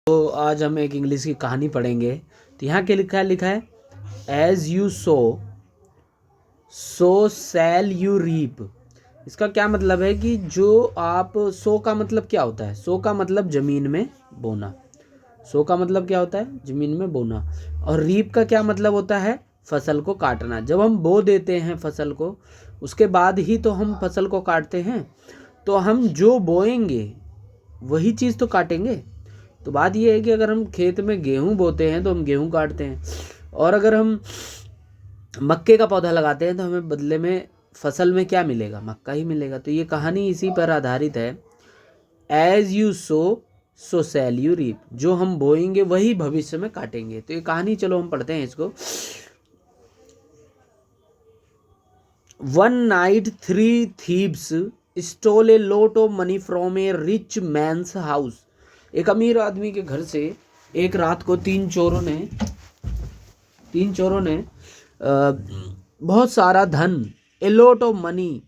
तो आज हम एक इंग्लिश की कहानी पढ़ेंगे। तो यहाँ क्या लिखा है as you sow shall you reap. इसका क्या मतलब है कि जो आप सो का मतलब क्या होता है? सो का मतलब जमीन में बोना। सो का मतलब क्या होता है? जमीन में बोना। और रीप का क्या मतलब होता है? फसल को काटना। जब हम बो देते हैं फसल को, उसके बाद ही तो हम फसल को काटते हैं। तो हम जो बोएंगे वही चीज़ तो काटेंगे। तो बात यह है कि अगर हम खेत में गेहूं बोते हैं तो हम गेहूं काटते हैं, और अगर हम मक्के का पौधा लगाते हैं तो हमें बदले में फसल में क्या मिलेगा? मक्का ही मिलेगा। तो ये कहानी इसी पर आधारित है। As you sow shall you reap. जो हम बोएंगे वही भविष्य में काटेंगे। तो ये कहानी चलो हम पढ़ते हैं इसको। One night 3 thieves stole a lot of money from a rich man's house। एक अमीर आदमी के घर से एक रात को तीन चोरों ने बहुत सारा धन, a lot of money,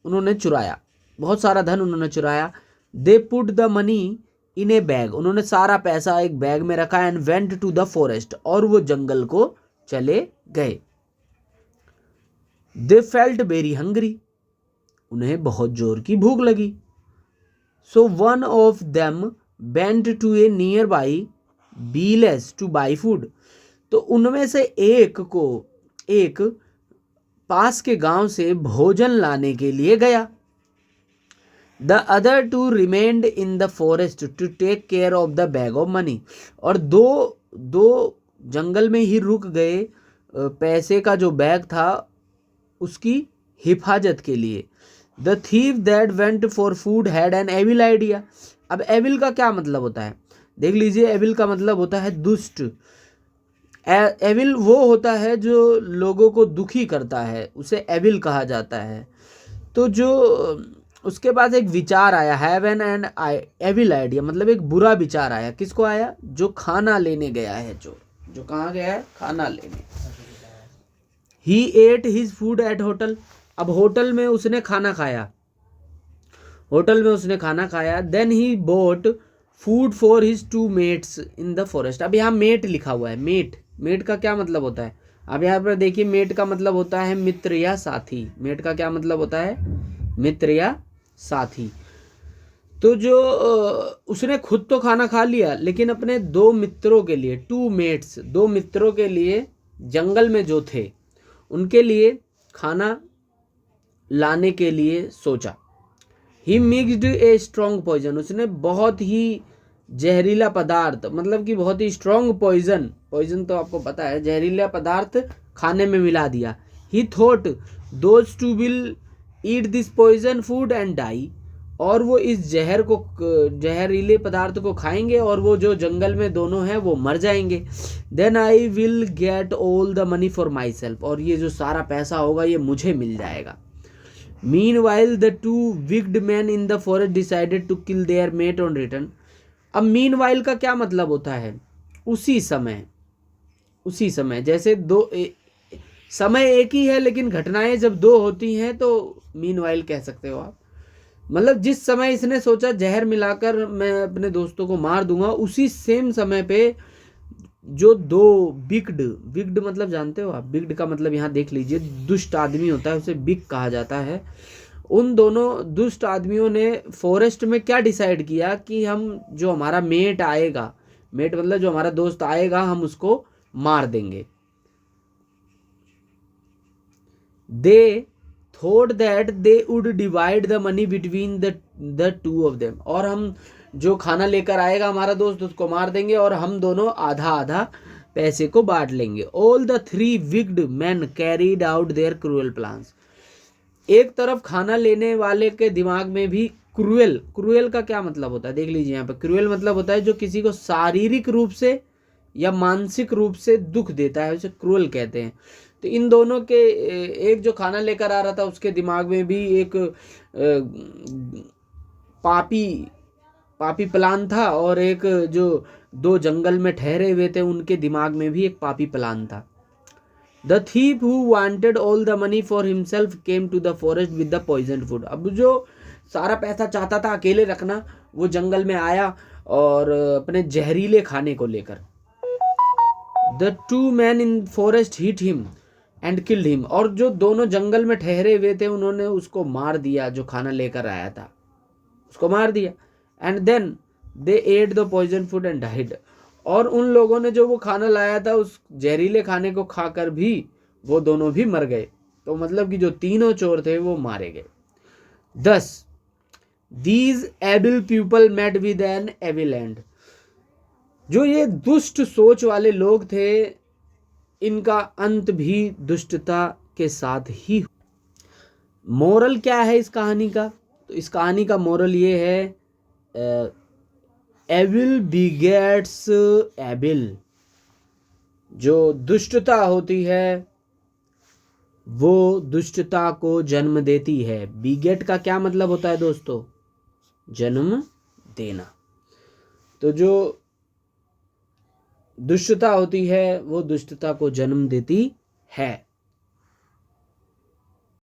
उन्होंने चुराया। बहुत सारा धन उन्होंने चुराया। They put the money in a bag. उन्होंने सारा पैसा एक बैग में रखा and went to the forest. और वो जंगल को चले गए। They felt very hungry. उन्हें बहुत जोर की भूख लगी। So one of them went to a nearby village to buy food. तो उनमें से एक पास के गांव से भोजन लाने के लिए गया। The other two remained in the forest to take care of the bag of money. और दो जंगल में ही रुक गए पैसे का जो बैग था उसकी हिफाजत के लिए। The thief that went for food had an evil idea. अब एविल का क्या मतलब होता है? देख लीजिए, एविल का मतलब होता है दुष्ट। एविल वो होता है जो लोगों को दुखी करता है, उसे एविल कहा जाता है। तो जो उसके पास एक विचार आया, हैव एन एविल आइडिया, मतलब एक बुरा विचार आया। किसको आया? जो खाना लेने गया है, जो कहाँ गया है? खाना लेने। He ate his food at hotel. अब होटल में उसने खाना खाया। Then he bought food for his 2 mates in the forest. अब यहाँ मेट लिखा हुआ है। मेट का क्या मतलब होता है? अब यहाँ पर देखिए, मेट का मतलब होता है मित्र या साथी। मेट का क्या मतलब होता है? मित्र या साथी। तो जो उसने खुद तो खाना खा लिया, लेकिन अपने 2 मित्रों के लिए, 2 mates, 2 मित्रों के लिए जंगल में जो थे उनके लिए खाना लाने के लिए सोचा। ही मिक्सड ए स्ट्रॉन्ग पॉइजन। उसने बहुत ही जहरीला पदार्थ, मतलब कि बहुत ही स्ट्रॉन्ग पॉइजन तो आपको पता है, जहरीला पदार्थ खाने में मिला दिया। He thought those two will eat this poison food and die. और वो इस जहरीले पदार्थ को खाएंगे और वो जो जंगल में दोनों हैं वो मर जाएंगे। Then I will get all the money for myself. और ये जो सारा पैसा होगा ये मुझे मिल जाएगा। Meanwhile the 2 wicked men in the forest decided to kill their mate on return। अब मीनवाइल का क्या मतलब होता है? उसी समय। जैसे समय एक ही है, लेकिन घटनाएं जब 2 होती हैं तो मीनवाइल कह सकते हो आप। मतलब जिस समय इसने सोचा जहर मिलाकर मैं अपने दोस्तों को मार दूंगा, उसी सेम समय पे जो 2 बिग्ड मतलब जानते हो आप? बिग्ड का मतलब यहाँ देख लीजिए, दुष्ट आदमी होता है, उसे बिग कहा जाता है। उन दोनों दुष्ट आदमियों ने फॉरेस्ट में क्या डिसाइड किया कि हम जो हमारा मेट मतलब जो हमारा दोस्त आएगा, हम उसको मार देंगे। They thought that they would divide the money between the 2 of them। और हम जो खाना लेकर आएगा हमारा दोस्त, उसको मार देंगे और हम दोनों आधा आधा पैसे को बांट लेंगे। All the 3 wicked men carried out their cruel plans। एक तरफ खाना लेने वाले के दिमाग में भी क्रूएल का क्या मतलब होता है? देख लीजिए यहाँ पे, क्रूएल मतलब होता है जो किसी को शारीरिक रूप से या मानसिक रूप से दुख देता है, उसे क्रूएल कहते हैं। तो इन दोनों के, एक जो खाना लेकर आ रहा था उसके दिमाग में भी एक पापी प्लान था, और एक जो 2 जंगल में ठहरे हुए थे उनके दिमाग में भी एक पापी प्लान था। The thief who wanted all the money for himself came to the forest with the poisoned food। अब जो सारा पैसा चाहता था अकेले रखना, वो जंगल में आया और अपने जहरीले खाने को लेकर। The two man in forest hit him and killed him, और जो दोनों जंगल में ठहरे हुए थे उन्होंने उसको मार दिया, जो खाना लेकर आया था उसको मार दिया। And then they ate the poison food and died, और उन लोगों ने जो वो खाना लाया था उस जहरीले खाने को खाकर भी वो दोनों भी मर गए। तो मतलब कि जो तीनों चोर थे वो मारे गए। 10 these able people met with an evil end, जो ये दुष्ट सोच वाले लोग थे इनका अंत भी दुष्टता के साथ ही। मोरल क्या है इस कहानी का? तो इस कहानी का मोरल ये है, एविल बिगेट्स एविल, जो दुष्टता होती है वो दुष्टता को जन्म देती है। बिगेट का क्या मतलब होता है दोस्तों? जन्म देना। तो जो दुष्टता होती है वो दुष्टता को जन्म देती है।